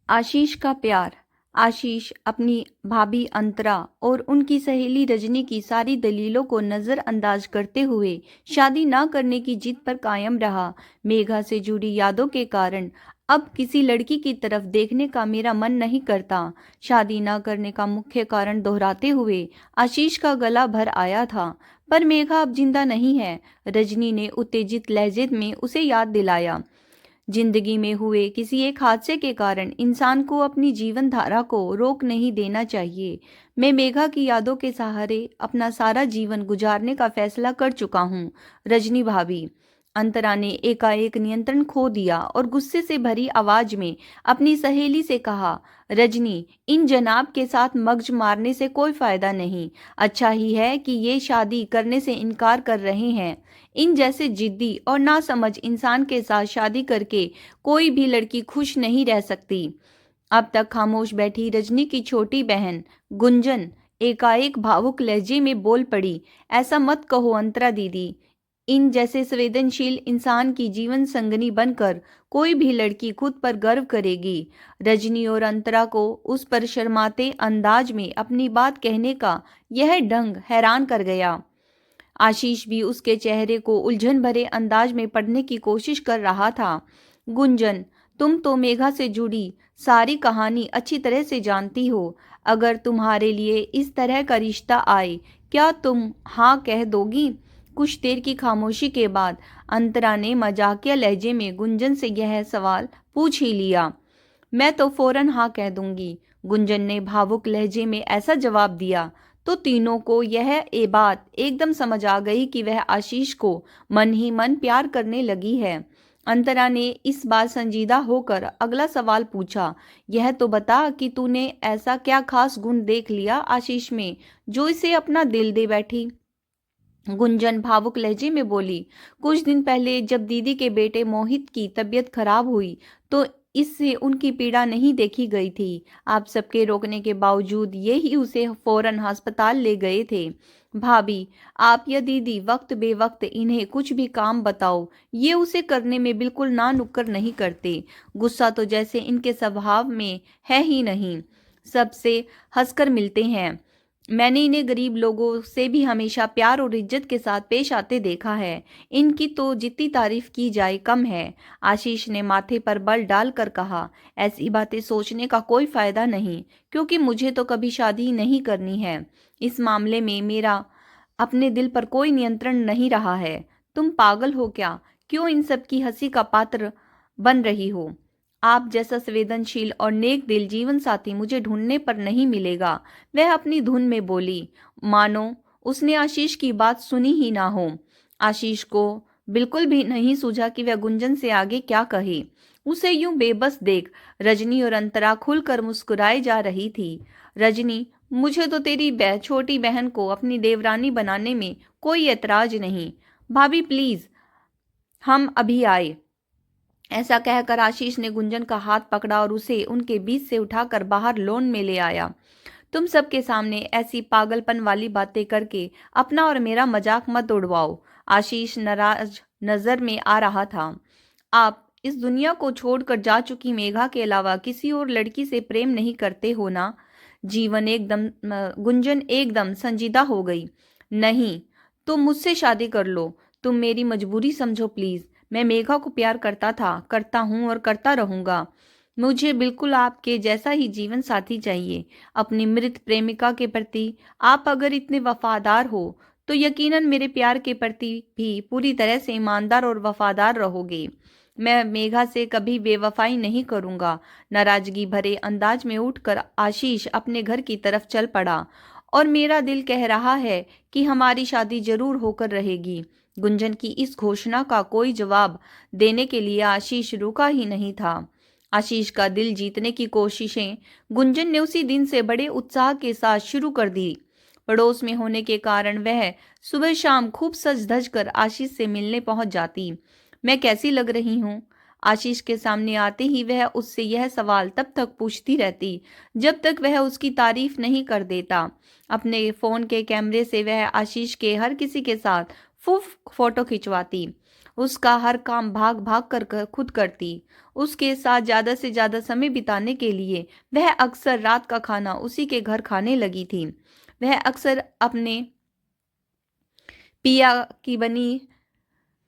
आशीष का प्यार। आशीष अपनी भाभी अंतरा और उनकी सहेली रजनी की सारी दलीलों को नज़रअंदाज करते हुए शादी ना करने की जिद पर कायम रहा। मेघा से जुड़ी यादों के कारण अब किसी लड़की की तरफ देखने का मेरा मन नहीं करता। शादी ना करने का मुख्य कारण दोहराते हुए आशीष का गला भर आया था। पर मेघा अब जिंदा नहीं है, रजनी ने उत्तेजित लहजे में उसे याद दिलाया। जिंदगी में हुए किसी एक हादसे के कारण इंसान को अपनी जीवन धारा को रोक नहीं देना चाहिए। मैं मेघा की यादों के सहारे अपना सारा जीवन गुजारने का फैसला कर चुका हूँ, रजनी भाभी। अंतरा ने एकाएक नियंत्रण खो दिया और गुस्से से भरी आवाज में अपनी सहेली से कहा, रजनी, इन जनाब के साथ मगज मारने से कोई फायदा नहीं। अच्छा ही है कि ये शादी करने से इनकार कर रहे हैं। इन जैसे जिद्दी और नासमझ इंसान के साथ शादी करके कोई भी लड़की खुश नहीं रह सकती। अब तक खामोश बैठी रजनी की छोटी बहन गुंजन एकाएक भावुक लहजे में बोल पड़ी, ऐसा मत कहो अंतरा दीदी। इन जैसे संवेदनशील इंसान की जीवन संगनी बनकर कोई भी लड़की खुद पर गर्व करेगी। रजनी और अंतरा को उस पर शर्माते अंदाज में अपनी बात कहने का यह ढंग हैरान कर गया। आशीष भी उसके चेहरे को उलझन भरे अंदाज में पढ़ने की कोशिश कर रहा था। गुंजन, तुम तो मेघा से जुड़ी सारी कहानी अच्छी तरह से जानती हो। अगर तुम्हारे लिए इस तरह का रिश्ता आए, क्या तुम हाँ कह दोगी? कुछ देर की खामोशी के बाद अंतरा ने मजाकिया लहजे में गुंजन से यह सवाल पूछ ही लिया। मैं तो फौरन हाँ कह दूंगी, गुंजन ने भावुक लहजे में ऐसा जवाब दिया तो तीनों को ये बात एकदम समझ आ गई कि वह आशीष को मन ही मन प्यार करने लगी है। अंतरा ने इस बार संजीदा होकर अगला सवाल पूछा, यह तो बता कि तूने ऐसा क्या खास गुण देख लिया आशीष में जो इसे अपना दिल दे बैठी? गुंजन भावुक लहजे में बोली, कुछ दिन पहले जब दीदी के बेटे मोहित की तबीयत खराब हुई तो इससे उनकी पीड़ा नहीं देखी गई थी। आप सबके रोकने के बावजूद ये ही उसे फौरन अस्पताल ले गए थे। भाभी, आप या दीदी वक्त बेवक्त इन्हें कुछ भी काम बताओ, ये उसे करने में बिल्कुल ना नुक्कर नहीं करते। गुस्सा तो जैसे इनके स्वभाव में है ही नहीं, सबसे हंसकर मिलते हैं। मैंने इन्हें गरीब लोगों से भी हमेशा प्यार और इज्जत के साथ पेश आते देखा है। इनकी तो जितनी तारीफ की जाए कम है। आशीष ने माथे पर बल डालकर कहा, ऐसी बातें सोचने का कोई फायदा नहीं, क्योंकि मुझे तो कभी शादी नहीं करनी है। इस मामले में मेरा अपने दिल पर कोई नियंत्रण नहीं रहा है। तुम पागल हो क्या? क्यों इन सब की हंसी का पात्र बन रही हो? आप जैसा संवेदनशील और नेक दिल जीवन साथी मुझे ढूंढने पर नहीं मिलेगा। वह अपनी धुन में बोली, मानो उसने आशीष की बात सुनी ही ना हो। आशीष को बिल्कुल भी नहीं सूझा कि वह गुंजन से आगे क्या कहे। उसे यूं बेबस देख रजनी और अंतरा खुलकर मुस्कुराए जा रही थी। रजनी, मुझे तो तेरी छोटी बहन को अपनी देवरानी बनाने में कोई एतराज नहीं। भाभी प्लीज, हम अभी आए। ऐसा कहकर आशीष ने गुंजन का हाथ पकड़ा और उसे उनके बीच से उठाकर बाहर लॉन में ले आया। तुम सबके सामने ऐसी पागलपन वाली बातें करके अपना और मेरा मजाक मत उड़वाओ। आशीष नाराज नजर में आ रहा था। आप इस दुनिया को छोड़कर जा चुकी मेघा के अलावा किसी और लड़की से प्रेम नहीं करते हो ना? गुंजन एकदम संजीदा हो गई। नहीं, तुम मुझसे शादी कर लो। तुम मेरी मजबूरी समझो प्लीज। मैं मेघा को प्यार करता था, करता हूँ और करता रहूंगा। मुझे बिल्कुल आपके जैसा ही जीवन साथी चाहिए। अपनी मृत प्रेमिका के प्रति आप अगर इतने वफादार हो तो यकीनन मेरे प्यार के प्रति भी पूरी तरह से ईमानदार और वफादार रहोगे। मैं मेघा से कभी बेवफाई नहीं करूंगा। नाराजगी भरे अंदाज में उठकर आशीष अपने घर की तरफ चल पड़ा। और मेरा दिल कह रहा है कि हमारी शादी जरूर होकर रहेगी। गुंजन की इस घोषणा का कोई जवाब देने के लिए आशीष रुका ही नहीं था। आशीष का दिल जीतने की कोशिशें गुंजन ने उसी दिन से बड़े उत्साह के साथ शुरू कर दी। पड़ोस में होने के कारण वह सुबह शाम खूब सज धज कर आशीष से मिलने पहुंच जाती। मैं कैसी लग रही हूँ? आशीष के सामने आते ही वह उससे यह सवाल तब तक पूछती रहती जब तक वह उसकी तारीफ नहीं कर देता। अपने फोन के कैमरे से वह आशीष के हर किसी के साथ खूब फोटो खिंचवाती। उसका हर काम भाग भाग कर खुद करती। उसके साथ ज़्यादा से ज़्यादा समय बिताने के लिए वह अक्सर रात का खाना उसी के घर खाने लगी थी। वह अक्सर अपने पिया की बनी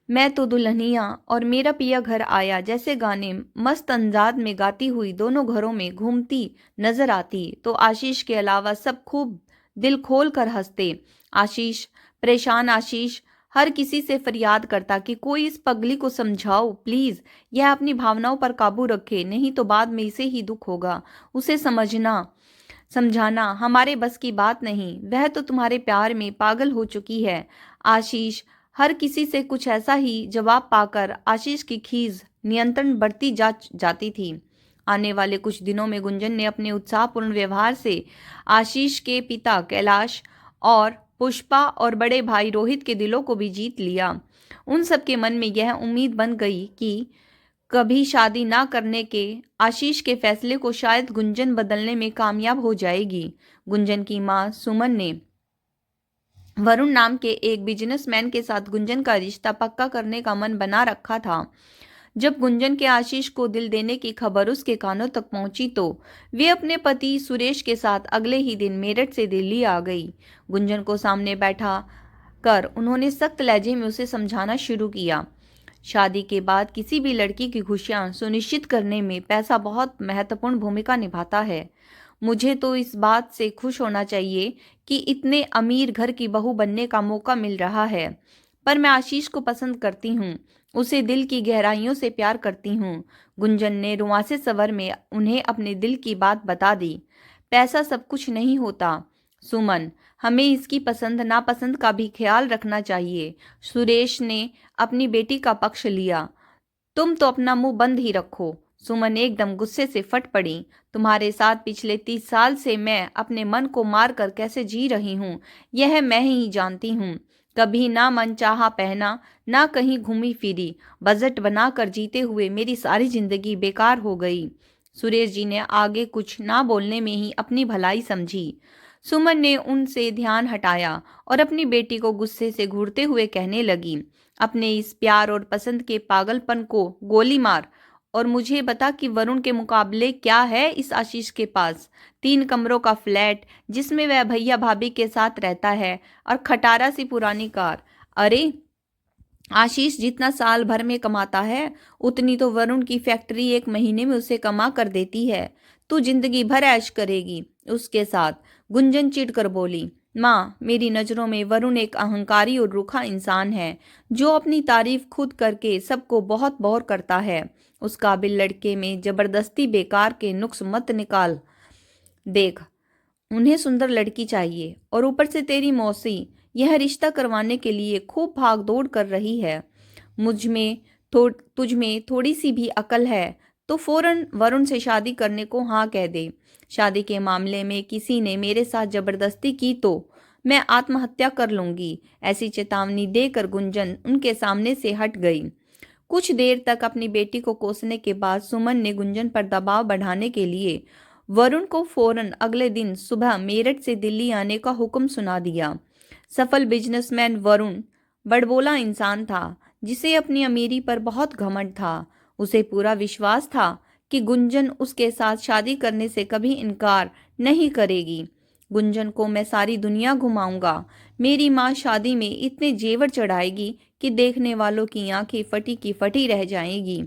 मैं तो दुल्हनिया और मेरा पिया घर आया जैसे गाने मस्त अंदाज में गाती हुई दोनों घरों में घूमती नजर आती तो आशीष के अलावा सब खूब दिल खोल कर हंसते। आशीष परेशान आशीष हर किसी से फरियाद करता कि कोई इस पगली को समझाओ प्लीज, यह अपनी भावनाओं पर काबू रखे, नहीं तो बाद में इसे ही दुख होगा। उसे समझाना हमारे बस की बात नहीं, वह तो तुम्हारे प्यार में पागल हो चुकी है। आशीष हर किसी से कुछ ऐसा ही जवाब पाकर आशीष की खीज नियंत्रण बढ़ती जाती थी। आने वाले कुछ दिनों में गुंजन ने अपने उत्साहपूर्ण व्यवहार से आशीष के पिता कैलाश और पुष्पा और बड़े भाई रोहित के दिलों को भी जीत लिया। उन सबके मन में यह उम्मीद बन गई कि कभी शादी ना करने के आशीष के फैसले को शायद गुंजन बदलने में कामयाब हो जाएगी। गुंजन की मां सुमन ने वरुण नाम के एक बिजनेसमैन के साथ गुंजन का रिश्ता पक्का करने का मन बना रखा था। जब गुंजन के आशीष को दिल देने की खबर उसके कानों तक पहुंची तो वे अपने पति सुरेश के साथ अगले ही दिन मेरठ से दिल्ली आ गई। गुंजन को सामने बैठा कर उन्होंने सख्त लहजे में उसे समझाना शुरू किया। शादी के बाद किसी भी लड़की की खुशियां सुनिश्चित करने में पैसा बहुत महत्वपूर्ण भूमिका निभाता है। मुझे तो इस बात से खुश होना चाहिए कि इतने अमीर घर की बहू बनने का मौका मिल रहा है, पर मैं आशीष को पसंद करती हूँ, उसे दिल की गहराइयों से प्यार करती हूँ। गुंजन ने रुआंसे स्वर में उन्हें अपने दिल की बात बता दी। पैसा सब कुछ नहीं होता सुमन, हमें इसकी पसंद नापसंद का भी ख्याल रखना चाहिए। सुरेश ने अपनी बेटी का पक्ष लिया। तुम तो अपना मुंह बंद ही रखो। सुमन एकदम गुस्से से फट पड़ी। तुम्हारे साथ पिछले 30 साल से मैं अपने मन को मार कर कैसे जी रही हूँ, यह मैं ही जानती हूँ। कभी ना मनचाहा पहना, ना कहीं घूमी फिरी, बजट बनाकर जीते हुए मेरी सारी जिंदगी बेकार हो गई। सुरेश जी ने आगे कुछ ना बोलने में ही अपनी भलाई समझी। सुमन ने उनसे ध्यान हटाया और अपनी बेटी को गुस्से से घूरते हुए कहने लगी, अपने इस प्यार और पसंद के पागलपन को गोली मार और मुझे बता कि वरुण के मुकाबले क्या है इस आशीष के पास। 3 कमरों का फ्लैट जिसमें वह भैया भाभी के साथ रहता है और खटारा सी पुरानी कार। अरे आशीष जितना साल भर में कमाता है उतनी तो वरुण की फैक्ट्री एक महीने में उसे कमा कर देती है। तू जिंदगी भर ऐश करेगी उसके साथ। गुंजन चिढ़ कर बोली, माँ मेरी नज़रों में वरुण एक अहंकारी और रूखा इंसान है जो अपनी तारीफ खुद करके सबको बहुत बोर करता है। उस काबिल लड़के में जबरदस्ती बेकार के नुक्स मत निकाल। देख, उन्हें सुंदर लड़की चाहिए और ऊपर से तेरी मौसी यह रिश्ता करवाने के लिए खूब भाग दौड़ कर रही है। तुझ में थोड़ी सी भी अकल है तो फौरन वरुण से शादी करने को हाँ कह दे। शादी के मामले में किसी ने मेरे साथ जबरदस्ती की तो मैं आत्महत्या कर लूंगी। ऐसी चेतावनी देकर गुंजन उनके सामने से हट गई। कुछ देर तक अपनी बेटी को कोसने के बाद सुमन ने गुंजन पर दबाव बढ़ाने के लिए वरुण को फौरन अगले दिन सुबह मेरठ से दिल्ली आने का हुक्म सुना दिया। सफल बिजनेसमैन वरुण बड़बोला इंसान था जिसे अपनी अमीरी पर बहुत घमंड था। उसे पूरा विश्वास था कि गुंजन उसके साथ शादी करने से कभी इनकार नहीं करेगी। गुंजन को मैं सारी दुनिया घुमाऊंगा। मेरी माँ शादी में इतने जेवर चढ़ाएगी कि देखने वालों की आंखें फटी की फटी रह जाएगी।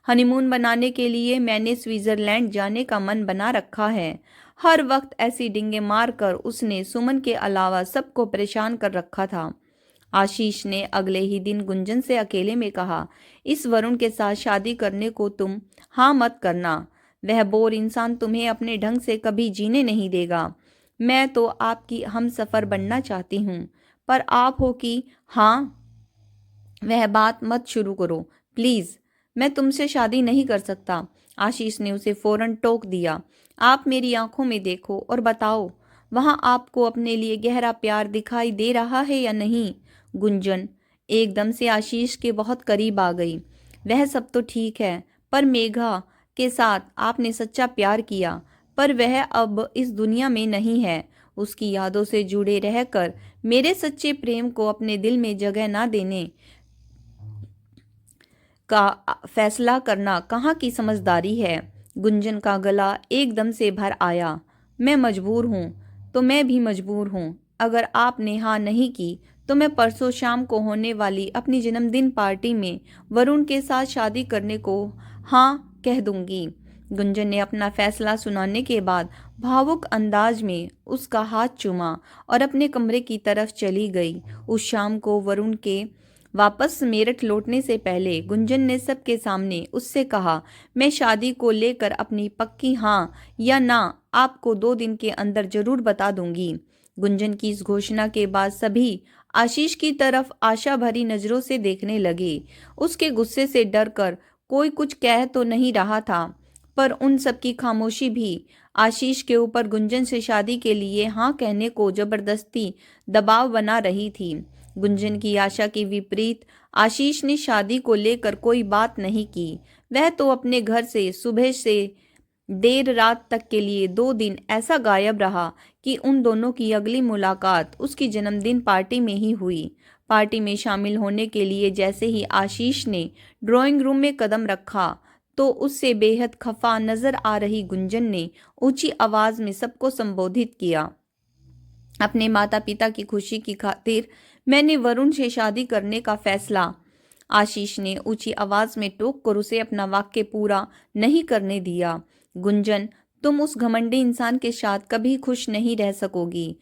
हनीमून बनाने के लिए मैंने स्विट्जरलैंड जाने का मन बना रखा है। हर वक्त ऐसी डिंगे मारकर उसने सुमन के अलावा सबको परेशान कर रखा था। आशीष ने अगले ही दिन गुंजन से अकेले में कहा, इस वरुण के साथ शादी करने को तुम हाँ मत करना। वह बोर इंसान तुम्हें अपने ढंग से कभी जीने नहीं देगा। मैं तो आपकी हम सफ़र बनना चाहती हूँ, पर आप हो कि हाँ, वह बात मत शुरू करो प्लीज़। मैं तुमसे शादी नहीं कर सकता। आशीष ने उसे फौरन टोक दिया। आप मेरी आंखों में देखो और बताओ, वहां आपको अपने लिए गहरा प्यार दिखाई दे रहा है या नहीं। गुंजन एकदम से आशीष के बहुत करीब आ गई। वह सब तो ठीक है, पर मेघा के साथ आपने सच्चा प्यार किया, पर वह अब इस दुनिया में नहीं है। उसकी यादों से जुड़े रहकर मेरे सच्चे प्रेम को अपने दिल में जगह ना देने का फैसला करना कहाँ की समझदारी है। गुंजन का गला एकदम से भर आया। मैं मजबूर हूँ तो मैं भी मजबूर हूँ। अगर आपने हाँ नहीं की तो मैं परसों शाम को होने वाली अपनी जन्मदिन पार्टी में वरुण के साथ शादी करने को हाँ कह दूंगी। गुंजन ने अपना फैसला सुनाने के बाद भावुक अंदाज में उसका हाथ चूमा और अपने कमरे की तरफ चली गई। उस शाम को वरुण के वापस मेरठ लौटने से पहले गुंजन ने सबके सामने उससे कहा, मैं शादी को लेकर अपनी पक्की हाँ या ना आपको 2 दिन के अंदर जरूर बता दूंगी। गुंजन की इस घोषणा के बाद सभी आशीष की तरफ आशा भरी नजरों से देखने लगे। उसके गुस्से से डरकर कोई कुछ कह तो नहीं रहा था, पर उन सबकी खामोशी भी आशीष के ऊपर गुंजन से शादी के लिए हाँ कहने को जबरदस्ती दबाव बना रही थी। गुंजन की आशा के विपरीत आशीष ने शादी को लेकर कोई बात नहीं की। वह तो अपने घर से सुबह से देर रात तक के लिए 2 दिन ऐसा गायब रहा कि उन दोनों की अगली मुलाकात उसकी जन्मदिन पार्टी में ही हुई। पार्टी में शामिल होने के लिए जैसे ही आशीष ने ड्राइंग रूम में कदम रखा तो उससे बेहद खफा नजर आ रही गुंजन ने ऊंची आवाज में सबको संबोधित किया, अपने माता पिता की खुशी की खातिर मैंने वरुण से शादी करने का फैसला। आशीष ने ऊंची आवाज में टोक कर उसे अपना वाक्य पूरा नहीं करने दिया। गुंजन, तुम उस घमंडी इंसान के साथ कभी खुश नहीं रह सकोगी।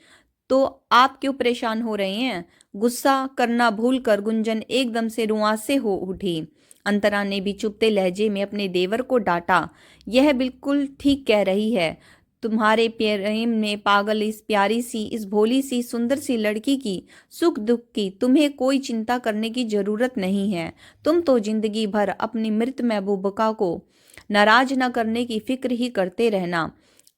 तो आप क्यों परेशान हो रहे हैं? गुस्सा करना भूलकर गुंजन एकदम से रुआंसे हो उठी। अंतरा ने भी चुपते लहजे में अपने देवर को डांटा, यह बिल्कुल ठीक कह रही है। तुम्हारे प्रेम में पागल इस प्यारी सी, इस भोली सी, सुंदर सी लड़की की सुख दुख की तुम्हें कोई चिंता करने की जरूरत नहीं है। तुम तो जिंदगी भर अपनी मृत महबूबा को नाराज न करने की फिक्र ही करते रहना।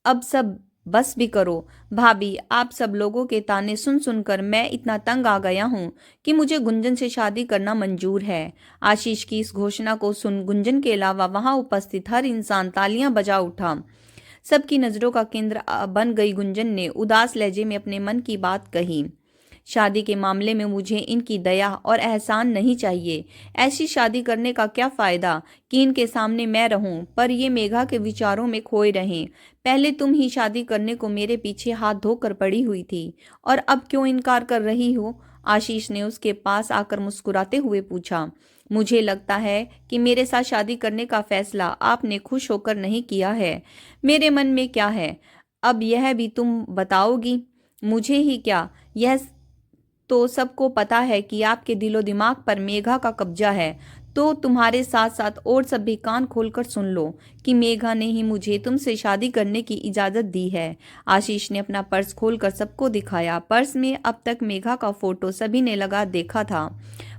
अब सब बस भी करो। भाभी, आप सब लोगों के ताने सुन सुनकर मैं इतना तंग आ गया हूँ कि मुझे गुंजन से शादी करना मंजूर है। आशीष की इस घोषणा को सुन गुंजन के अलावा वहां उपस्थित हर इंसान तालियां बजा उठा। सबकी नजरों का केंद्र बन गई गुंजन ने उदास लहजे में अपने मन की बात कही, शादी के मामले में मुझे इनकी दया और एहसान नहीं चाहिए। ऐसी शादी करने का क्या फायदा कि इनके सामने मैं रहूं पर ये मेघा के विचारों में खोए रहें। पहले तुम ही शादी करने को मेरे पीछे हाथ धोकर पड़ी हुई थी और अब क्यों इनकार कर रही हो? आशीष ने उसके पास आकर मुस्कुराते हुए पूछा। मुझे लगता है कि मेरे साथ शादी करने का फैसला आपने खुश होकर नहीं किया है। मेरे मन में क्या है अब यह भी तुम बताओगी? मुझे ही क्या, यह तो सबको पता है कि आपके दिलो दिमाग पर मेघा का कब्जा है। तो तुम्हारे साथ साथ और सब भी कान खोलकर सुन लो कि मेघा ने ही मुझे तुमसे शादी करने की इजाजत दी है। आशीष ने अपना पर्स खोलकर सबको दिखाया। पर्स में अब तक मेघा का फोटो सभी ने लगा देखा था,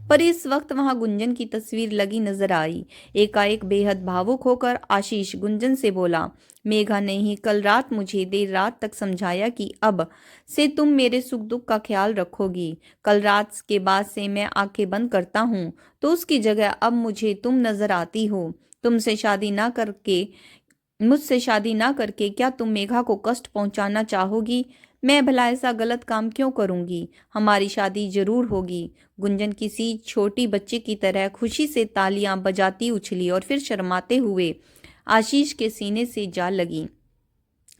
पर इस वक्त वहां गुंजन की तस्वीर लगी नजर आई। एकाएक बेहद भावुक होकर आशीष गुंजन से बोला, मेघा ने ही कल रात मुझे देर रात तक समझाया कि अब से तुम मेरे सुख दुख का ख्याल रखोगी। कल रात के बाद से मैं आंखें बंद करता हूँ तो उसकी जगह अब मुझे तुम नजर आती हो। तुमसे शादी ना करके मुझसे शादी ना करके क्या तुम मेघा को कष्ट पहुंचाना चाहोगी? मैं भला ऐसा गलत काम क्यों करूंगी? हमारी शादी जरूर होगी। गुंजन किसी छोटी बच्ची की तरह खुशी से तालियां बजाती उछली और फिर शर्माते हुए आशीष के सीने से जा लगी।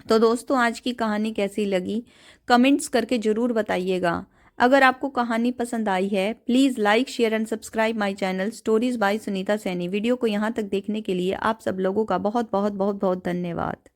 तो दोस्तों, आज की कहानी कैसी लगी कमेंट्स करके जरूर बताइएगा। अगर आपको कहानी पसंद आई है please like share and subscribe my channel stories bye Sunita Saini. Video को यहाँ तक देखने के लिए आप सब लोगों का बहुत बहुत बहुत बहुत धन्यवाद।